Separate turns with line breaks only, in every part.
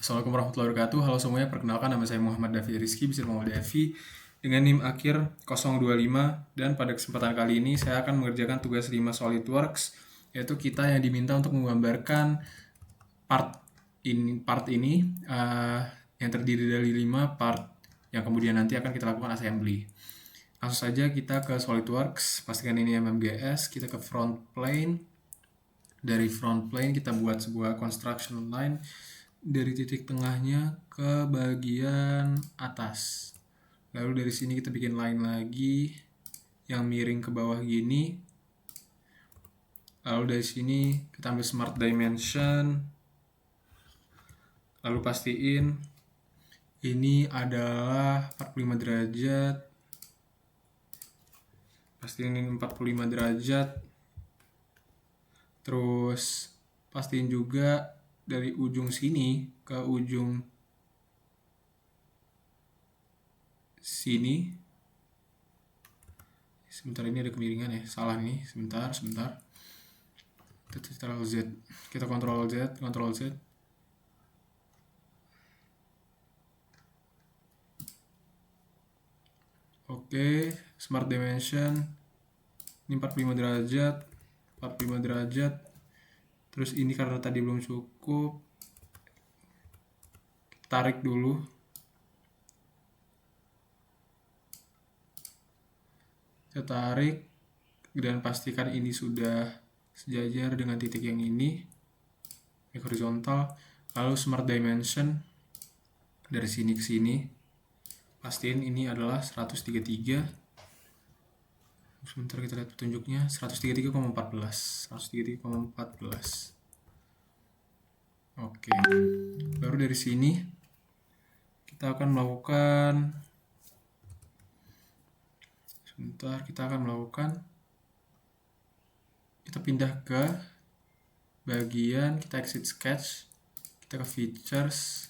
Assalamualaikum warahmatullahi wabarakatuh. Halo semuanya, perkenalkan nama saya Muhammad Davi Rizky, bisa dipanggil Davi, dengan NIM akhir 025, dan pada kesempatan kali ini saya akan mengerjakan tugas 5 SolidWorks, yaitu kita yang diminta untuk menggambarkan part ini yang terdiri dari 5 part yang kemudian nanti akan kita lakukan assembly. Langsung saja kita ke SolidWorks, pastikan ini MMGS, kita ke front plane. Dari front plane kita buat sebuah construction line dari titik tengahnya ke bagian atas. Lalu dari sini kita bikin line lagi yang miring ke bawah gini. Lalu dari sini kita ambil smart dimension. Lalu pastiin ini adalah 45 derajat. Pastiin ini 45 derajat. Terus pastiin juga dari ujung sini ke ujung sini. Sebentar, ini ada kemiringan ya, salah nih, sebentar. Ctrl Z, kita Ctrl Z. Oke, smart dimension ini 45 derajat. Terus ini karena tadi belum cukup, tarik dulu. Kita tarik dan pastikan ini sudah sejajar dengan titik yang ini, horizontal. Lalu smart dimension dari sini ke sini, pastiin ini adalah 133. Sebentar kita lihat petunjuknya, 133,14. Oke, baru dari sini kita akan melakukan kita pindah ke bagian, kita exit sketch, kita ke features,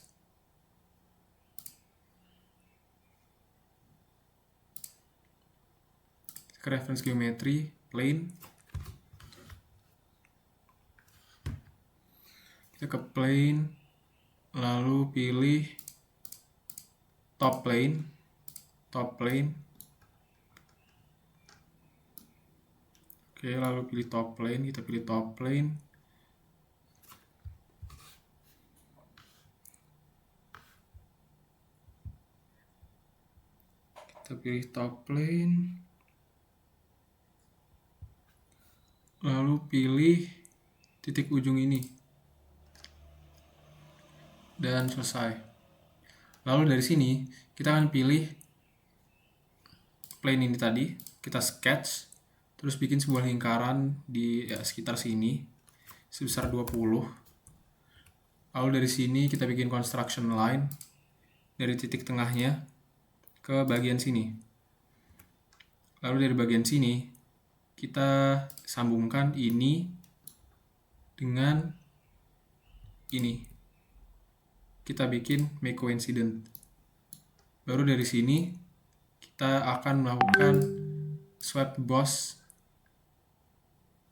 ke reference geometry, plane, kita ke plane, lalu pilih top plane. Oke, lalu pilih top plane, kita pilih top plane. Kita pilih top plane. Lalu pilih titik ujung ini. Dan selesai. Lalu dari sini kita akan pilih plane ini tadi, kita sketch, terus bikin sebuah lingkaran di sekitar sini sebesar 20. Lalu dari sini kita bikin construction line dari titik tengahnya ke bagian sini. Lalu dari bagian sini kita sambungkan ini dengan ini. Kita bikin make coincident. Baru dari sini kita akan melakukan swipe boss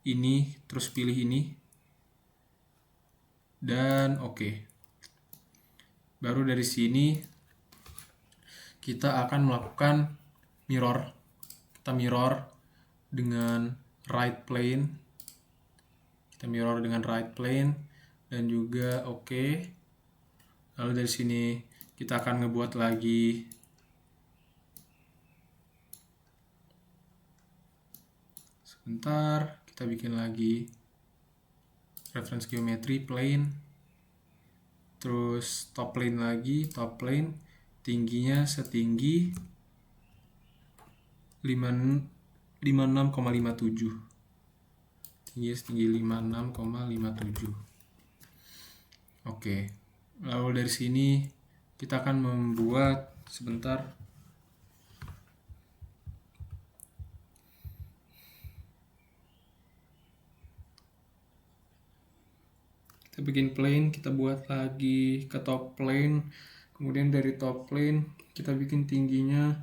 ini, terus pilih ini, dan oke. Baru dari sini kita akan melakukan mirror. Kita mirror dengan right plane. Dan juga oke. Lalu dari sini kita akan ngebuat lagi sebentar, kita bikin lagi reference geometry plane, terus top plane lagi, tingginya setinggi 56,57. Tingginya setinggi 56,57. Oke. Lalu dari sini kita akan membuat sebentar. Kita bikin plane, kita buat lagi ke top plane. Kemudian dari top plane kita bikin tingginya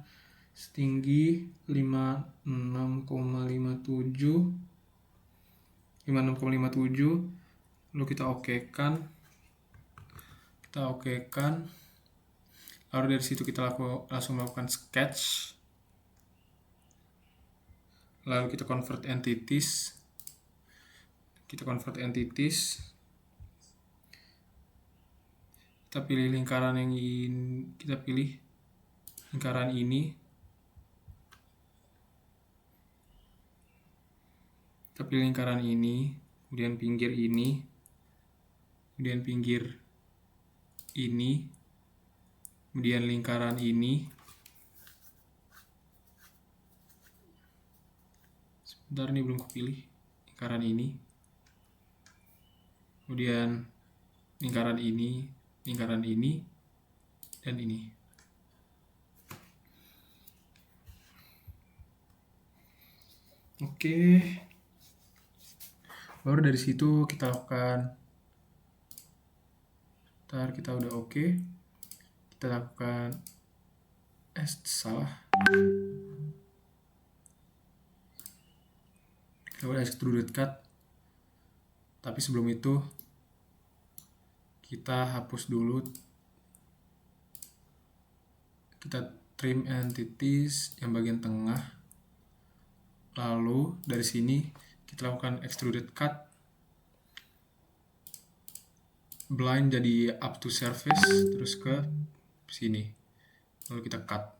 setinggi 56,57. Lalu kita okekan. Kita okekan. Lalu dari situ kita langsung melakukan sketch. Lalu kita convert entities. Kita pilih lingkaran yang ingin kita pilih. Lingkaran ini. Kita pilih lingkaran ini, kemudian pinggir ini, kemudian pinggir ini, kemudian lingkaran ini. Sebentar, ini belum kepilih. Lingkaran ini, kemudian lingkaran ini, dan ini. Oke. Baru dari situ kita lakukan, ntar kita udah oke, kita lakukan kita udah extruded cut. Tapi sebelum itu kita hapus dulu, kita trim entities yang bagian tengah. Lalu dari sini kita lakukan extruded cut, blind jadi up to surface, terus ke sini, lalu kita cut.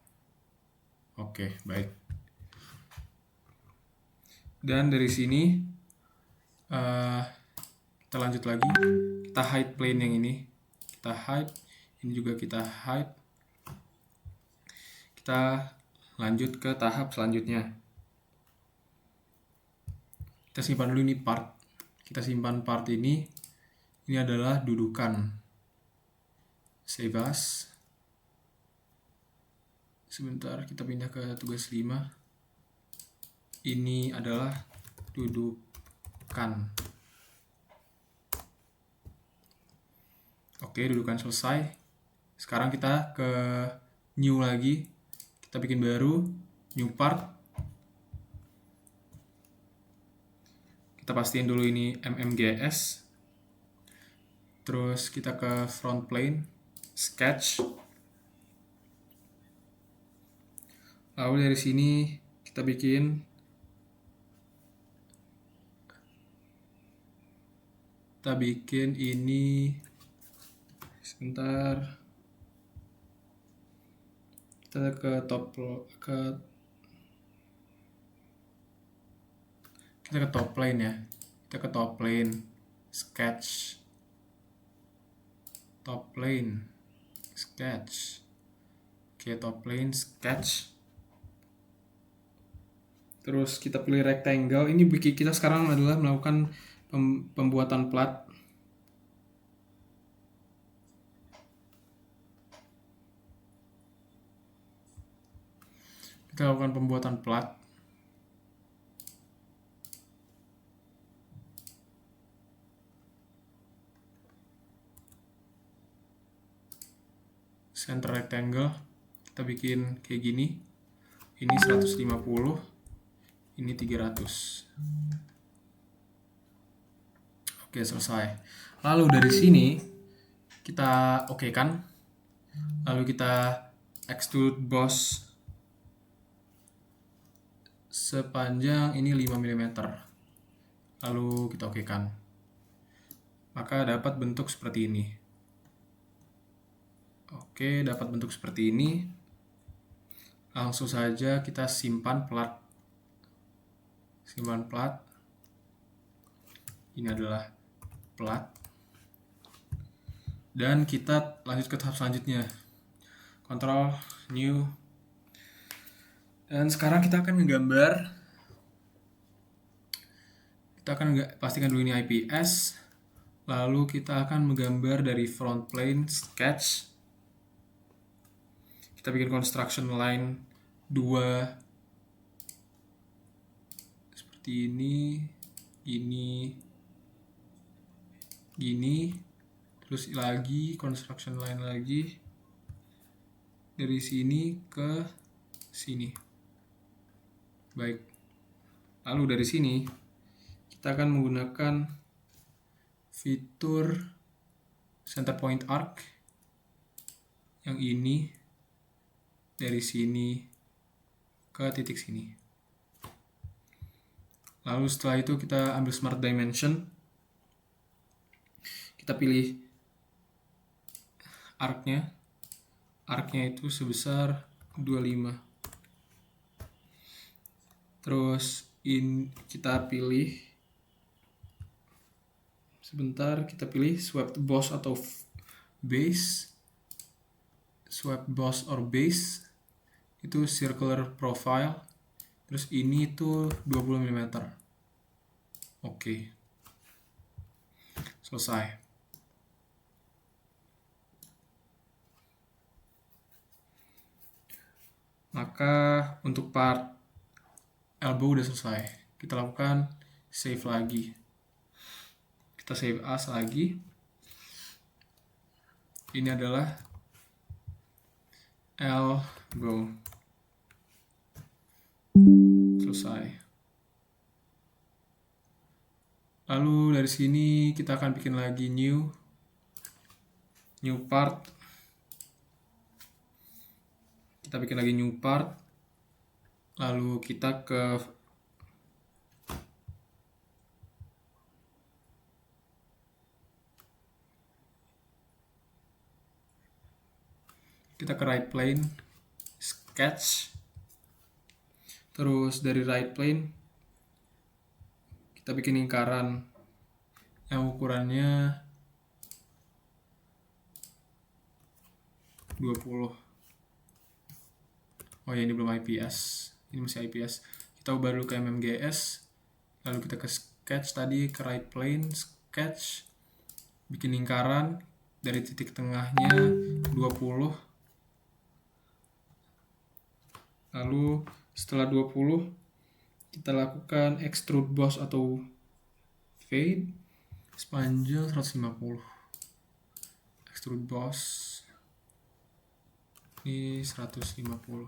Oke, baik. Dan dari sini kita lanjut lagi, kita hide plane yang ini, kita hide, ini juga kita hide. Kita lanjut ke tahap selanjutnya. Kita simpan dulu ini part. Kita simpan part ini. Ini adalah dudukan. Save as. Sebentar, kita pindah ke tugas 5. Ini adalah dudukan. Oke, dudukan selesai. Sekarang kita ke new lagi. Kita bikin baru, new part. Kita pastiin dulu ini MMGS. Terus kita ke front plane, sketch. Lalu dari sini kita bikin ini. Sebentar. Kita ke top plane ya. Kita ke top plane, sketch. Top plane, sketch. Oke, top plane, sketch. Terus kita pilih rectangle. Ini kita sekarang adalah melakukan pembuatan plat. Kita lakukan pembuatan plat. Center rectangle. Kita bikin kayak gini. Ini 150. Ini 300. Oke, selesai. Lalu dari sini kita okekan. Lalu kita extrude boss sepanjang ini 5 mm. Lalu kita okekan. Maka dapat bentuk seperti ini. Oke, dapat bentuk seperti ini. Langsung saja kita simpan plat. Simpan plat. Ini adalah plat. Dan kita lanjut ke tahap selanjutnya. Control, new. Dan sekarang kita akan menggambar. Kita akan pastikan dulu ini IPS. Lalu kita akan menggambar dari front plane, sketch. Kita bikin construction line 2 seperti ini, gini, terus lagi construction line lagi dari sini ke sini. Baik. Lalu dari sini kita akan menggunakan fitur center point arc. yang ini dari sini ke titik sini. Lalu setelah itu kita ambil Smart Dimension, kita pilih arcnya itu sebesar 25. Terus kita pilih kita pilih swept boss atau base. Swept boss or base itu circular profile. Terus ini tuh 20 mm. Oke. Selesai. Maka untuk part elbow udah selesai. Kita lakukan save lagi. Kita save as lagi. Ini adalah elbow. Selesai. Lalu dari sini kita akan bikin lagi new part. Kita bikin lagi new part. Lalu kita ke right plane, sketch. Terus dari right plane kita bikin lingkaran yang ukurannya 20. Oh ya, ini belum IPS. Ini masih IPS. Kita ubah dulu ke MMGS. Lalu kita ke sketch tadi, ke right plane, sketch. Bikin lingkaran dari titik tengahnya 20. Lalu setelah 20 kita lakukan extrude boss atau fade sepanjang 150. Extrude boss ini 150.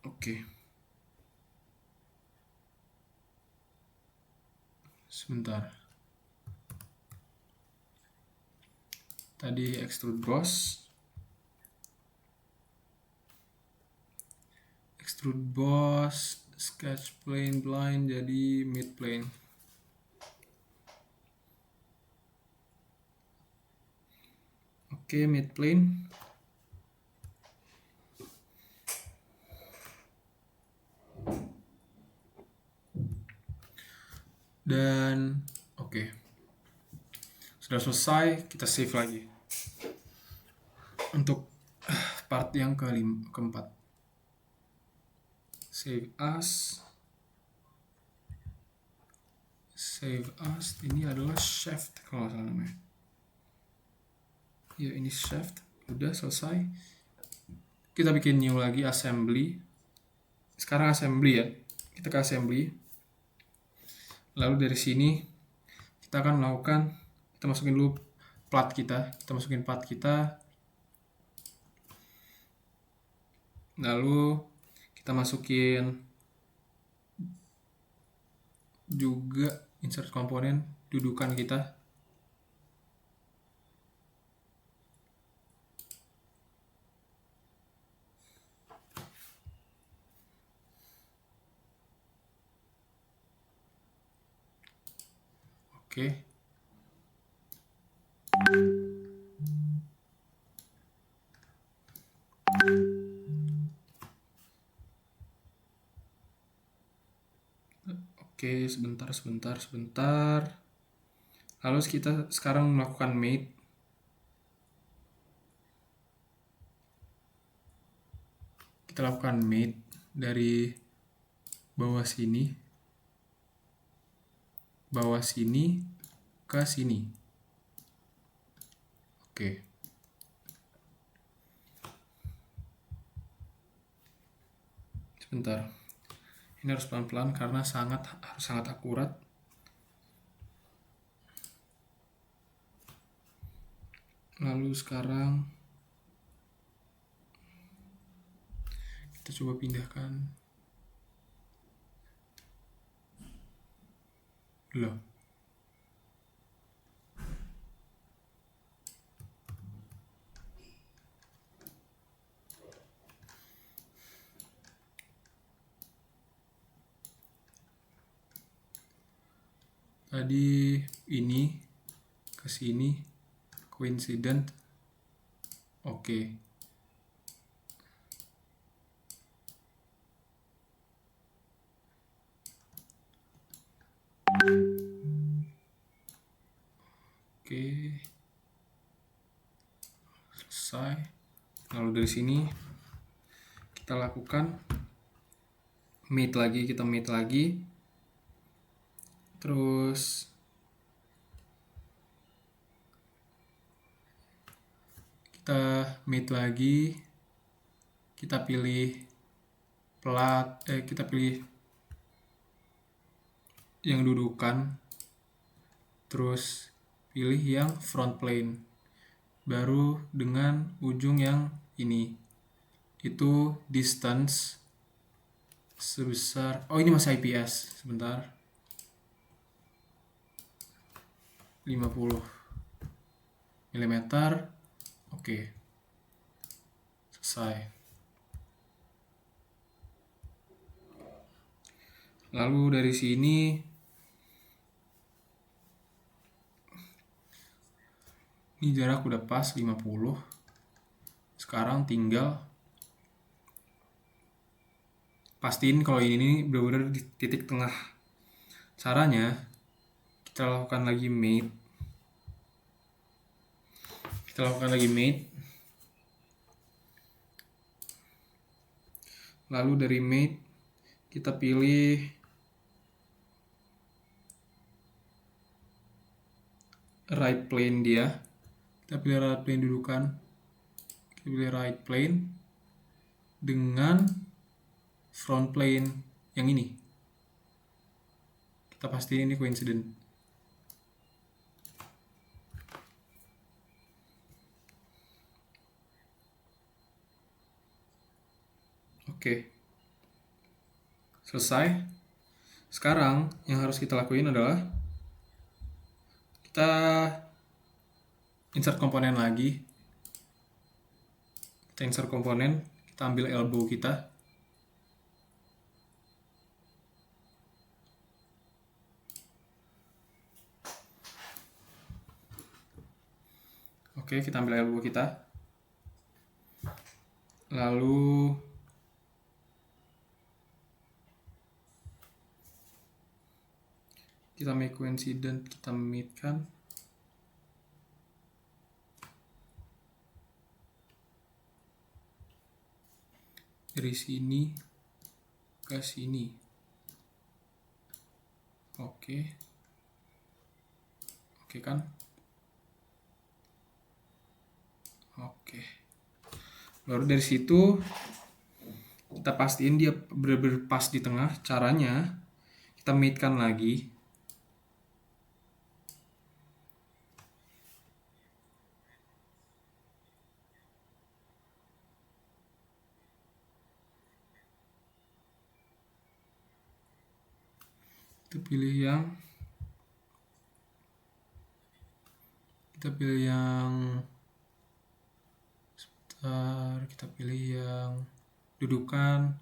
Oke. Sebentar. Tadi extrude boss. Extrude boss, sketch plane blind jadi mid plane. Oke, mid plane. Dan oke. Sudah selesai, kita save lagi. Untuk part yang keempat. Save as. Ini adalah shaft kalau nggak salah namanya. Ya, ini shaft. Udah selesai. Kita bikin new lagi, assembly. Sekarang assembly ya. Kita ke assembly. Lalu dari sini kita akan melakukan, kita masukin dulu plat kita. Kita masukin plat kita. Lalu kita masukin juga insert komponen dudukan kita. Oke. Oke, sebentar. Lalu kita sekarang melakukan mate. Kita lakukan mate dari bawah sini ke sini. Oke. Sebentar. Ini harus pelan-pelan karena harus sangat akurat. Lalu sekarang kita coba pindahkan. Loh. Tadi ini ke sini coincident. Oke. Oke. Selesai. Lalu dari sini kita lakukan meet lagi. Terus kita meet lagi. Kita pilih kita pilih yang dudukan. Terus pilih yang front plane. Baru dengan ujung yang ini. Itu distance sebesar, ini masih IPS, sebentar, 50 mm. Oke, selesai. Lalu dari sini ini jarak udah pas 50. Sekarang tinggal pastiin kalau ini benar-benar di titik tengah. Caranya kita lakukan lagi mate. Lalu dari mate kita pilih right plane dia. Kita pilih right plane dudukan. Kita pilih right plane dengan front plane yang ini. Kita pastiin ini coincident. Oke. Selesai. Sekarang yang harus kita lakuin adalah kita insert komponen lagi. Kita insert komponen, kita ambil elbow kita. Oke, kita ambil elbow kita. Lalu kita make coincident, kita meet kan. Dari sini ke sini. Oke kan? Oke. Baru dari situ kita pastiin dia benar-benar pas di tengah. Caranya kita meet kan lagi. Kita pilih yang dudukan,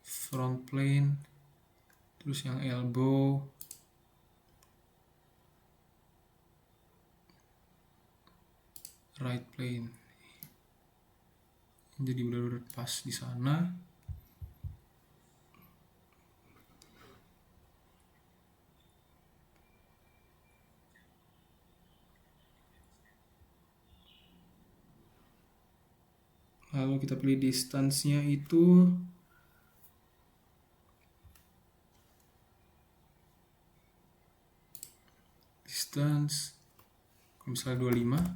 front plane, terus yang elbow, right plane. Jadi benar-benar pas di sana. Lalu kita pilih distance-nya itu kalau misalnya 25,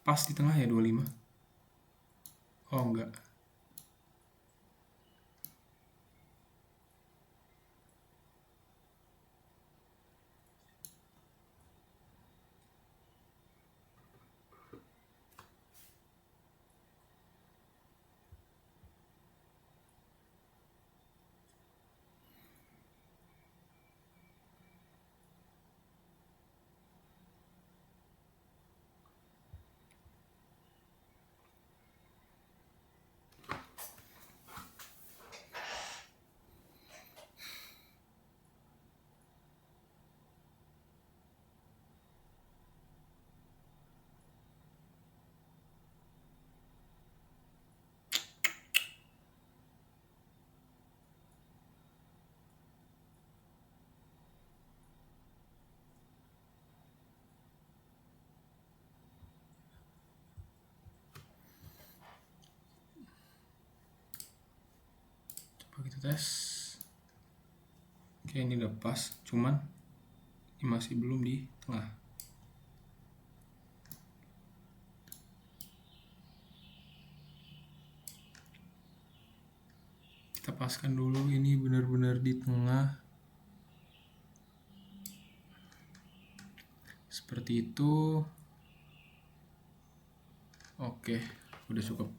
pas di tengah ya 25. Oh enggak. kita tes. Oke, ini udah pas, cuman ini masih belum di tengah. Kita paskan dulu ini benar-benar di tengah. Seperti itu. Oke, udah cukup.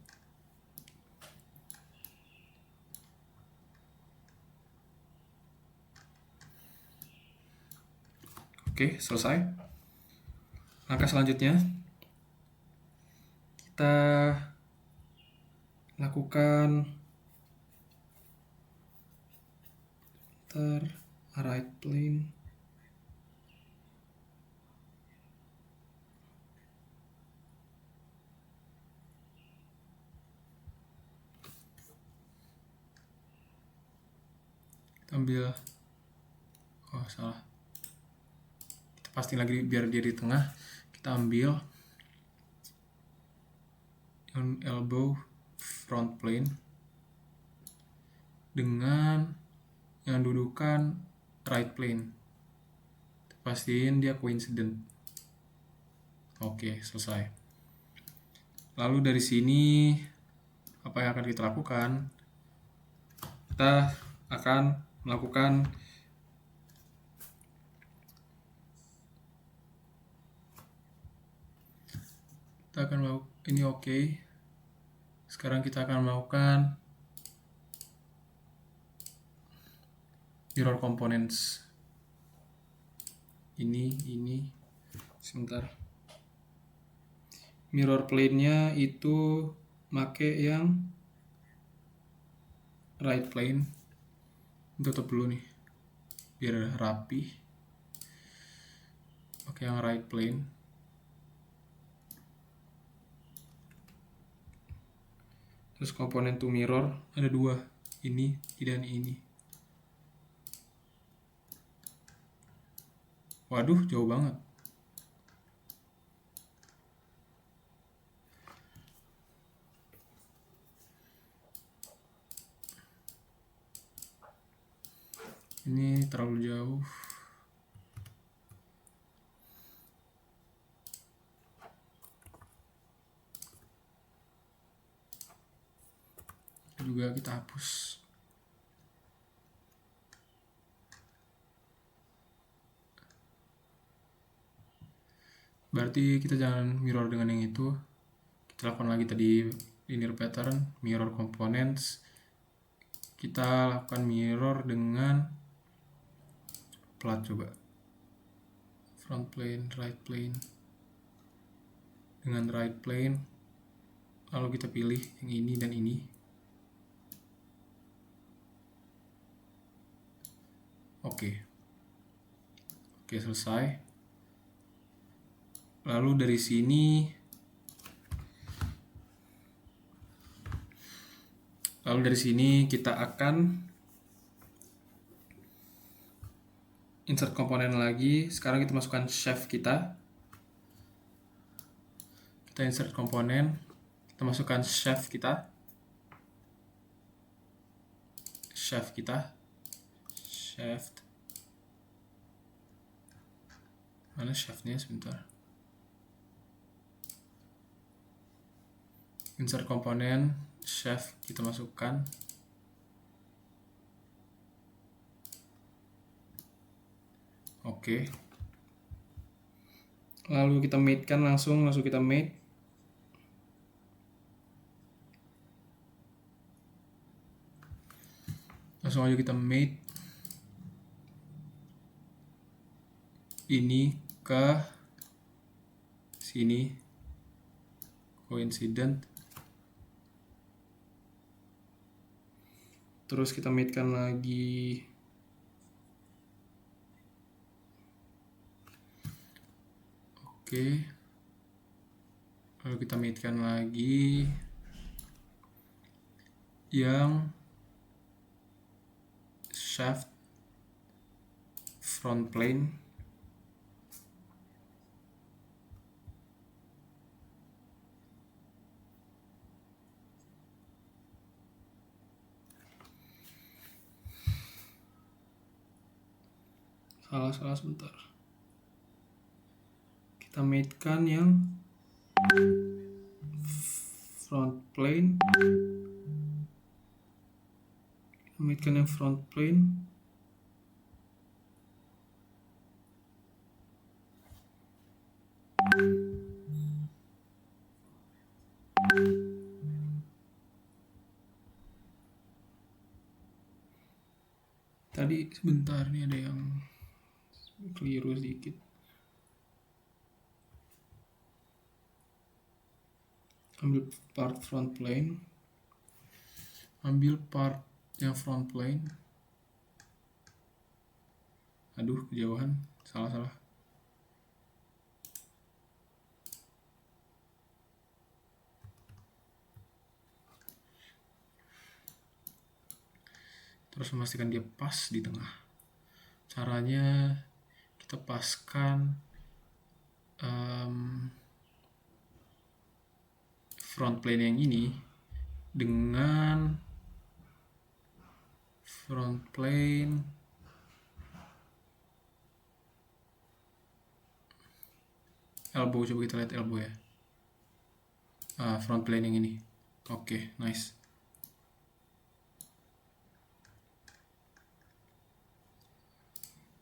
Oke, selesai. Langkah selanjutnya, kita lakukan right plane. Kita ambil, oh salah, kita pastiin lagi biar dia di tengah. Kita ambil on elbow front plane dengan yang dudukan right plane. Pastiin dia coincident. Oke, selesai. Lalu dari sini apa yang akan kita lakukan? Kita akan melakukan ini oke. Sekarang kita akan melakukan mirror components. Ini sebentar. Mirror plane-nya itu make yang right plane. Tutup dulu nih biar rapi. Oke, yang right plane. Terus komponen to mirror ada dua, ini dan ini. Waduh, jauh banget. Ini terlalu jauh. Juga kita hapus. Berarti kita jangan mirror dengan yang itu. Kita lakukan lagi tadi linear pattern, mirror components. Kita lakukan mirror dengan plat coba. Front plane, right plane. Dengan right plane. Lalu kita pilih yang ini dan ini. Oke, selesai. Lalu dari sini, kita akan insert komponen lagi. Sekarang kita masukkan shaft kita. Kita insert komponen, kita masukkan shaft kita. Mana shaftnya, sebentar. Insert komponen, shaft kita masukkan. Oke. Lalu kita mate-kan langsung kita mate. Langsung aja kita mate ini ke sini, coincident. Terus kita mate-kan lagi. Oke. Lalu kita mate-kan lagi yang shaft front plane. salah sebentar. Kita matekan yang front plane. Kita matekan yang front plane. Tadi sebentar, nih ada yang keliru sedikit. Ambil part front plane. Ambil part yang front plane. Aduh, kejauhan. Salah. Terus memastikan dia pas di tengah. Caranya kita paskan front plane yang ini dengan front plane elbow. Coba kita lihat elbow ya. Front plane yang ini. Oke, nice.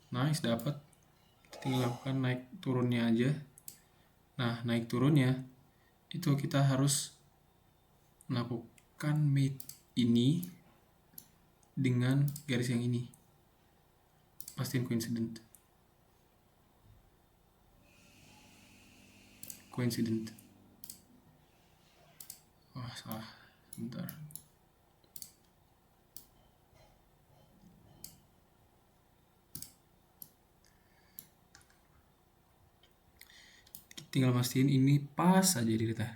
Nice, dapat. Tinggal lakukan naik turunnya aja. Nah, naik turunnya itu kita harus melakukan mate ini dengan garis yang ini. Pastiin coincident. Wah, salah. Bentar. Tinggal mastiin ini pas aja di kita.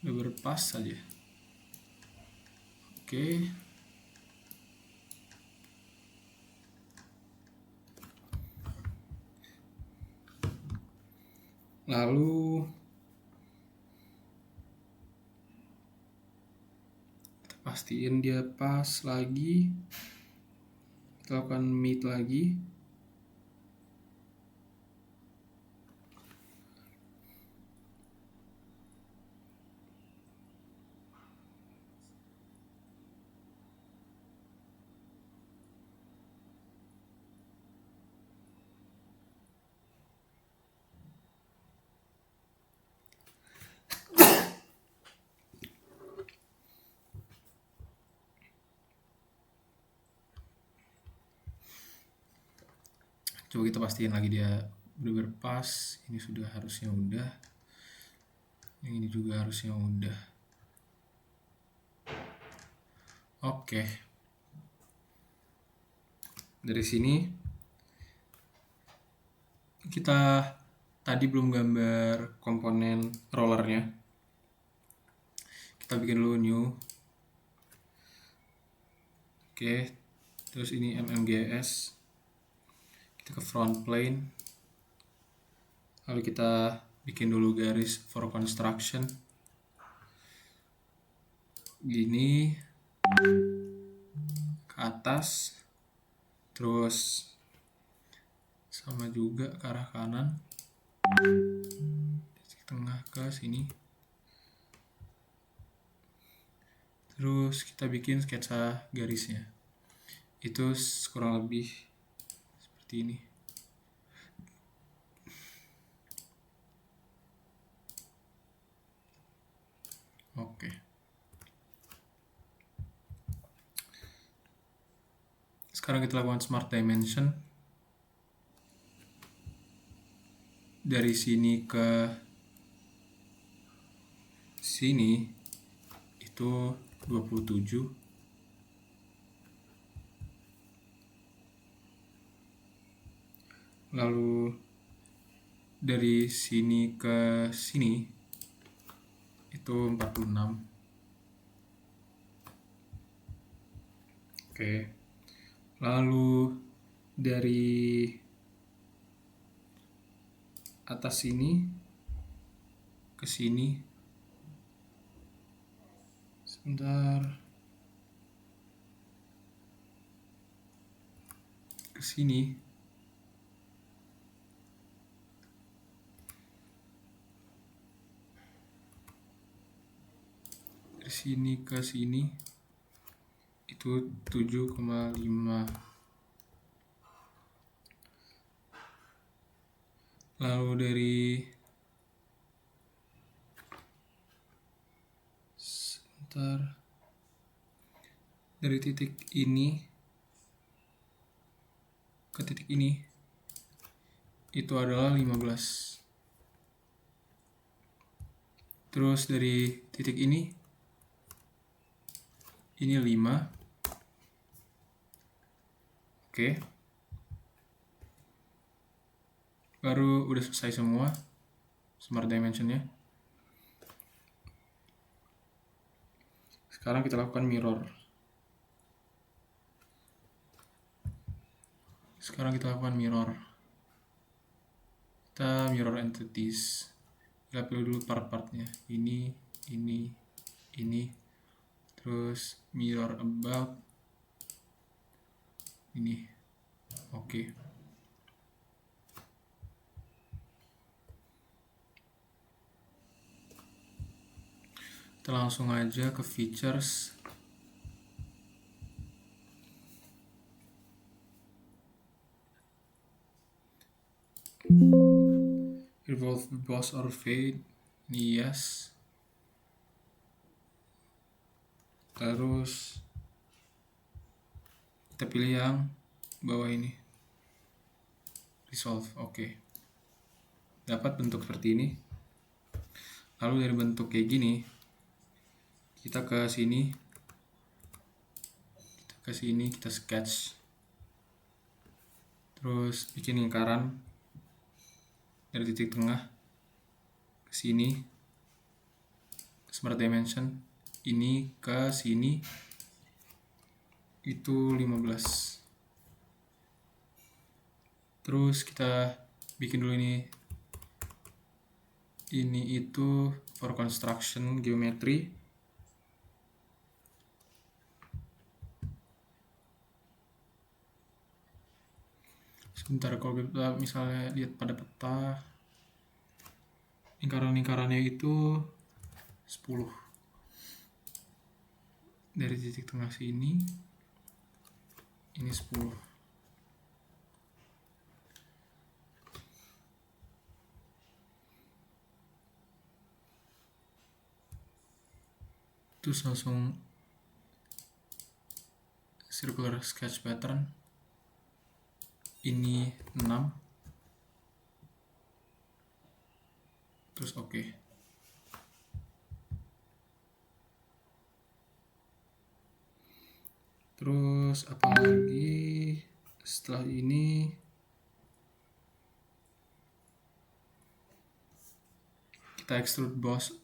Udah berpas saja. Oke. Lalu kita pastiin dia pas lagi. Kita lakukan meet lagi. Coba kita pastiin lagi dia udah berpas. Ini sudah harusnya udah. Yang ini juga harusnya udah. Oke. Dari sini kita tadi belum gambar komponen rollernya. Kita bikin dulu new. Oke. Terus ini MMGS. Kita ke front plane. Lalu kita bikin dulu garis for construction. Gini. Ke atas. Terus sama juga ke arah kanan. Tengah ke sini. Terus kita bikin sketsa garisnya. Itu kurang lebih seperti ini. Oke. Sekarang kita lakukan smart dimension. Dari sini ke sini itu 27. Lalu dari sini ke sini itu 46. Oke. Lalu dari atas sini ke sini. Sebentar. Ke sini. Dari sini ke sini itu 7,5. Lalu dari titik ini ke titik ini itu adalah 15. Terus dari titik ini 5. Oke. Baru udah selesai semua smart dimensionnya. Sekarang kita lakukan mirror. Kita mirror entities. Kita pilih dulu part-partnya. Ini. Terus mirror about. Ini. Oke. Kita langsung aja ke features. Revolve boss or fade. Ini yes. Terus kita pilih yang bawah ini. Resolve. Oke. Dapat bentuk seperti ini. Lalu dari bentuk kayak gini, kita ke sini. Kita sketch. Terus bikin lingkaran dari titik tengah ke sini. Smart dimension ini ke sini itu 15. Terus kita bikin dulu ini itu for construction geometry. Sebentar, kalau kita misalnya lihat pada peta, lingkaran-lingkarannya itu 10. Dari titik tengah sini, ini 10. Terus langsung circular sketch pattern. Ini 6. Terus oke. Terus apa lagi setelah ini? Kita extrude boss.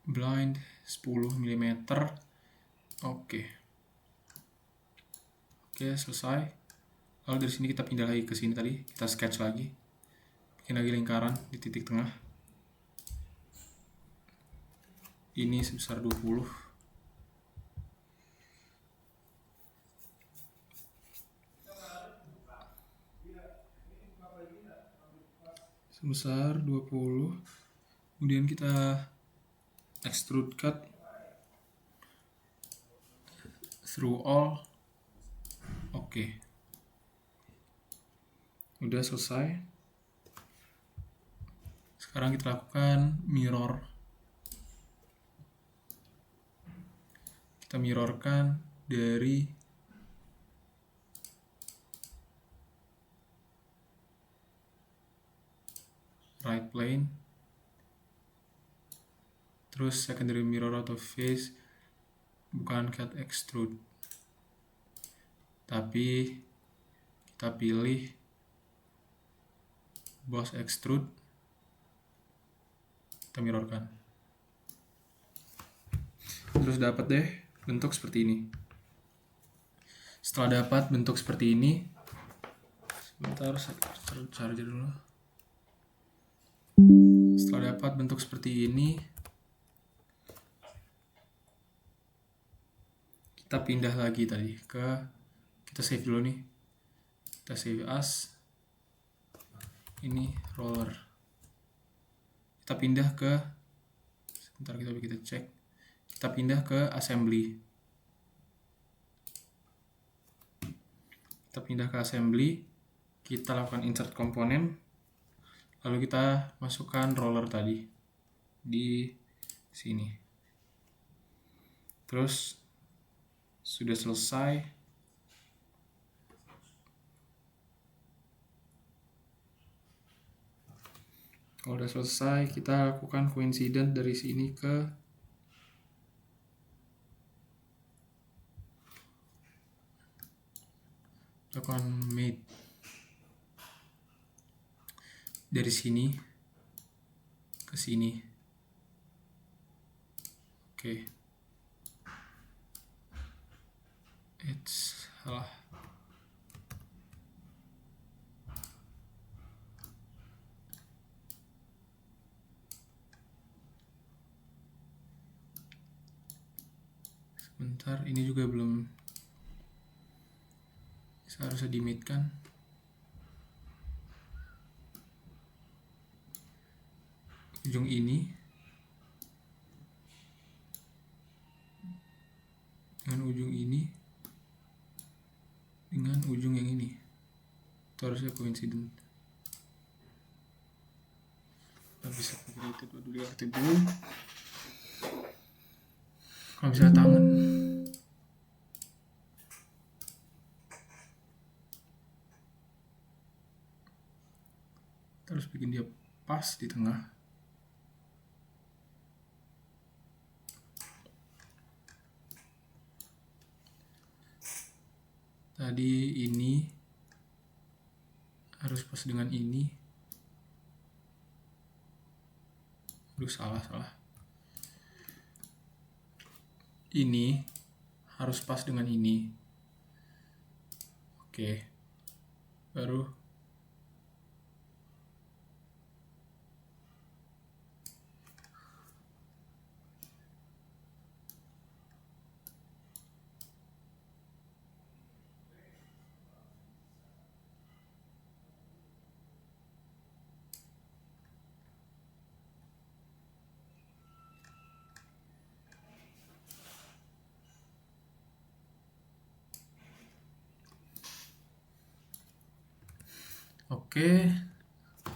Blind 10 mm. Oke, selesai. Lalu dari sini kita pindah lagi ke sini tadi, kita sketch lagi. Bikin lagi lingkaran di titik tengah. Ini sebesar 20. Sebesar 20. Kemudian kita extrude cut through all. Oke. Udah selesai. Sekarang kita lakukan mirror. Kita mirrorkan dari right plane. Terus secondary mirror out of phase, bukan cut extrude, tapi kita pilih boss extrude, kita mirrorkan. Terus dapat deh bentuk seperti ini. Setelah dapat bentuk seperti ini, sebentar saya charger dulu. Setelah dapat bentuk seperti ini, kita pindah lagi tadi ke, kita save dulu nih. Kita save as, ini roller. Kita pindah ke, sebentar kita cek. Kita pindah ke assembly. Kita pindah ke assembly, kita lakukan insert komponen, lalu kita masukkan roller tadi di sini. Terus sudah selesai. Kalau udah selesai, kita lakukan coincident dari sini ke lakukan mate dari sini ke sini. Oke. Salah. Sebentar, ini juga belum seharusnya di-mate kan. Ujung ini dengan ujung ini dengan ujung yang ini, itu harusnya coincident. Nggak bisa created dulu, aktif dulu. Kalau bisa tangan, kita harus bikin dia pas di tengah. Tadi ini harus pas dengan ini. Aduh, salah. Ini harus pas dengan ini. Oke. Baru oke.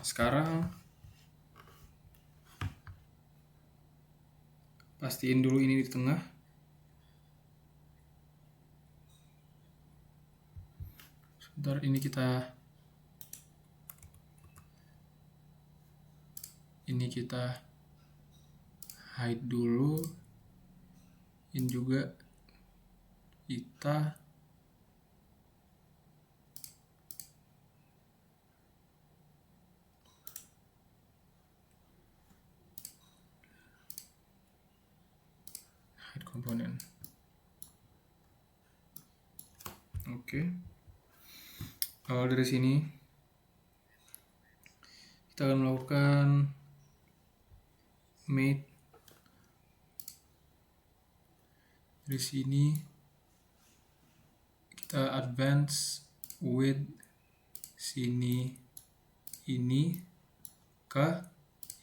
Sekarang pastiin dulu ini di tengah. Sebentar, ini kita hide dulu. Ini juga kita hide komponen. Oke. Awal dari sini kita akan melakukan mate dari sini. Kita advance with sini ini ke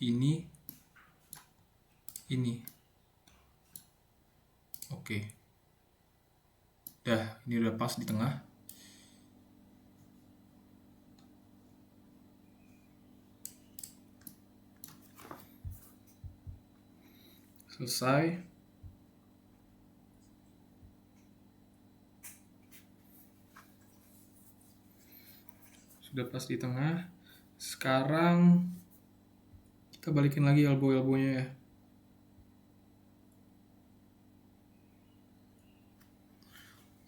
ini. Oke. Dah, ini udah pas di tengah. Selesai. Sudah pas di tengah. Sekarang kita balikin lagi elbow-elbownya ya.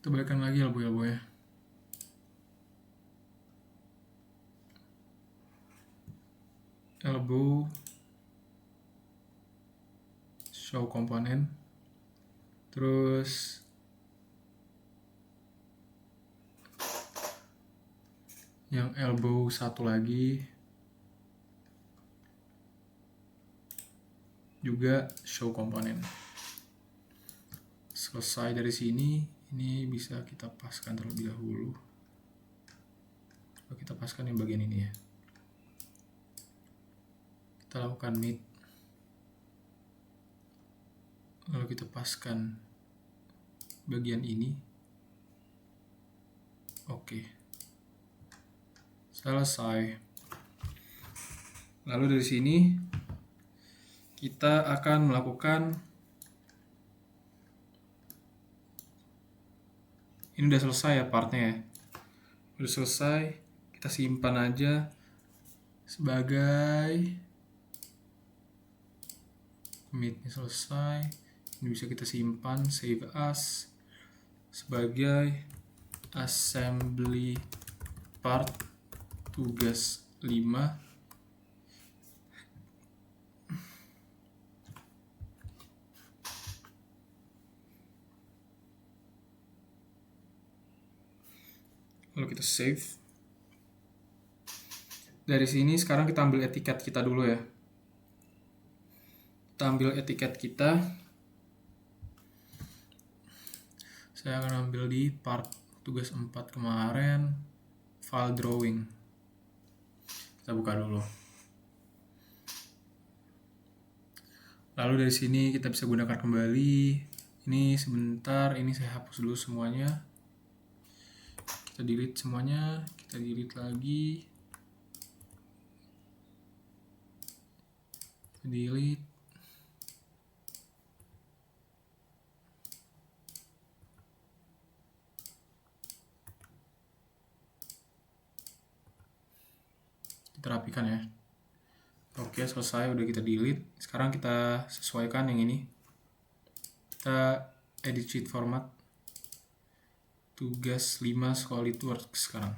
Kita balikan lagi elbow-elbownya. elbow, show komponen, terus yang elbow satu lagi juga show komponen. Selesai dari sini, ini bisa kita paskan terlebih dahulu. Kita paskan yang bagian ini ya. Kita lakukan mid, lalu kita paskan bagian ini. Oke, selesai. Lalu dari sini kita akan melakukan, ini udah selesai ya partnya ya, udah selesai, kita simpan aja sebagai commit-nya selesai. Ini bisa kita simpan, save as sebagai assembly part tugas 5. Lalu kita save. Dari sini sekarang kita ambil etiket kita dulu ya. Kita ambil etiket kita. Saya akan ambil di part tugas 4 kemarin, file drawing. Kita buka dulu. Lalu dari sini kita bisa gunakan kembali. Ini sebentar, ini saya hapus dulu semuanya. Kita delete semuanya, kita delete lagi. Kita delete. Kita rapikan ya. Oke, selesai, udah kita delete. Sekarang kita sesuaikan yang ini. Kita edit sheet format. Tugas 5 SolidWorks sekarang.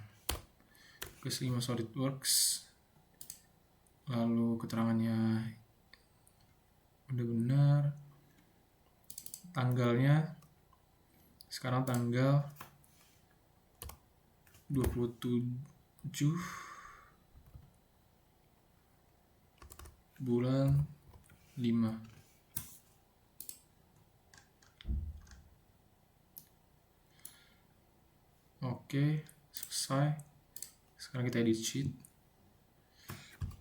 Tugas 5 SolidWorks. Lalu keterangannya udah benar. Tanggalnya sekarang tanggal 27 bulan 5. Oke, selesai. Sekarang kita edit sheet.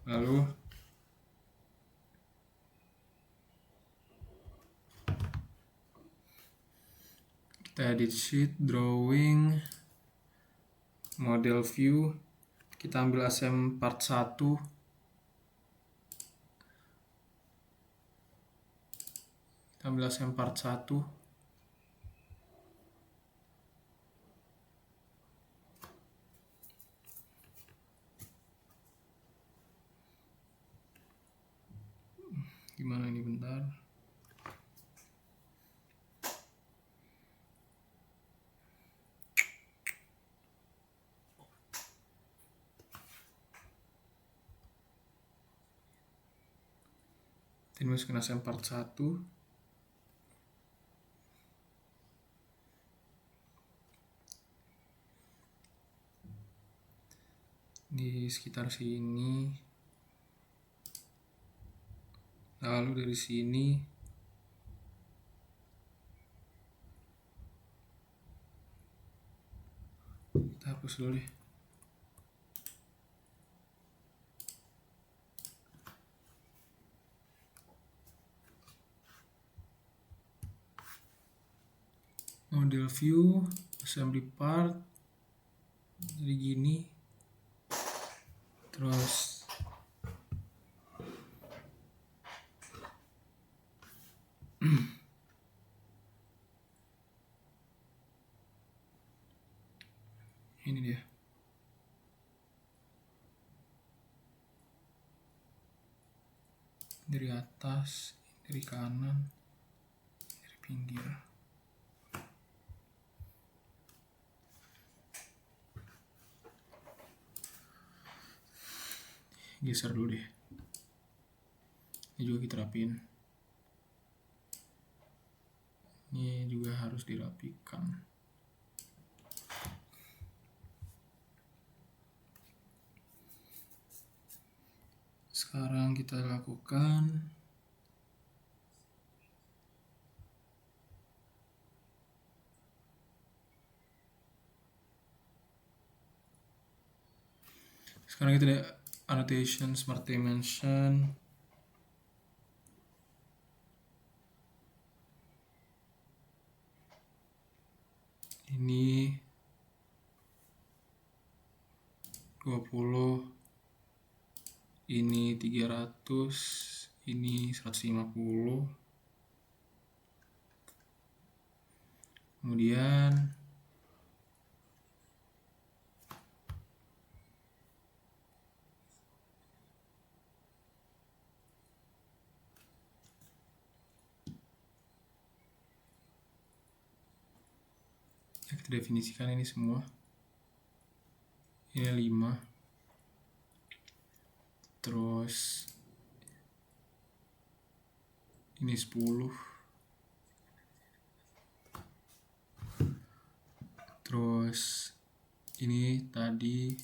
Lalu kita edit sheet, drawing, model view. Kita ambil asem part 1. Kita ambil asem part 1. Gimana ini, bentar. Ini masukin asem part 1. Di sekitar sini. Lalu dari sini kita hapus dulu deh. Model view, assembly part, jadi gini. Terus ini dia. Dari atas, dari kanan, dari pinggir. Geser dulu deh. Ini juga kita rapiin. Ini juga harus dirapikan. Sekarang kita lakukan sekarang kita ada annotation smart dimension. Ini 20, ini 300, ini 150. Kemudian kita definisikan ini semua. Ini 5. Terus ini 10. Terus ini tadi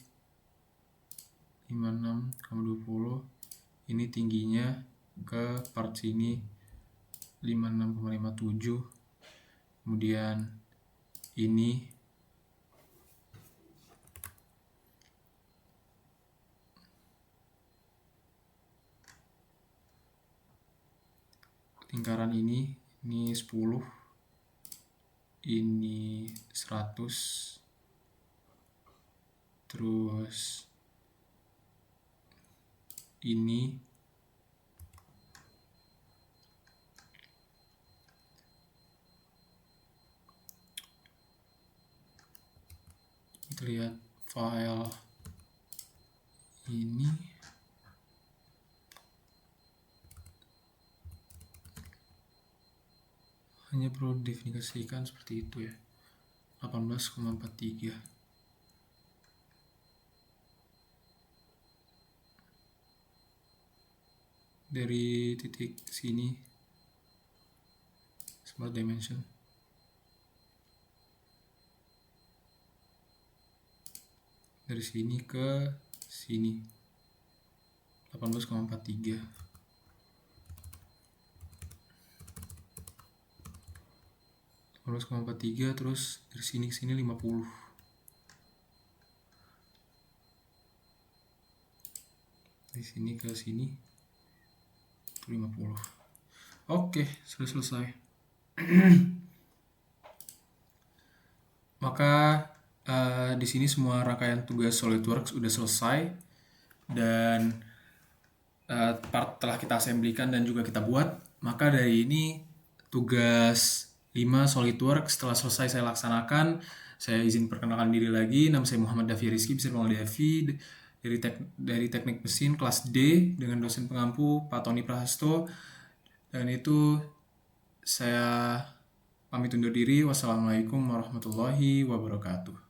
56,20. Ini tingginya ke part sini 56,57. Kemudian ini lingkaran ini 10, ini 100, terus ini kita lihat file ini hanya perlu definisikan seperti itu ya, 18,43. Dari titik sini smart dimension, dari sini ke sini 18,43. Terus dari sini ke sini 50. Dari sini ke sini 50. Oke, sudah selesai. Maka di sini semua rangkaian tugas SolidWorks udah selesai dan part telah kita assemblykan dan juga kita buat. Maka dari ini tugas 5 SolidWorks telah selesai saya laksanakan. Saya izin perkenalkan diri lagi. Nama saya Muhammad Davi Rizky, bisa dipanggil Davi, dari Teknik Mesin kelas D dengan dosen pengampu Pak Tony Prahasto. Dan itu saya pamit undur diri. Wassalamualaikum warahmatullahi wabarakatuh.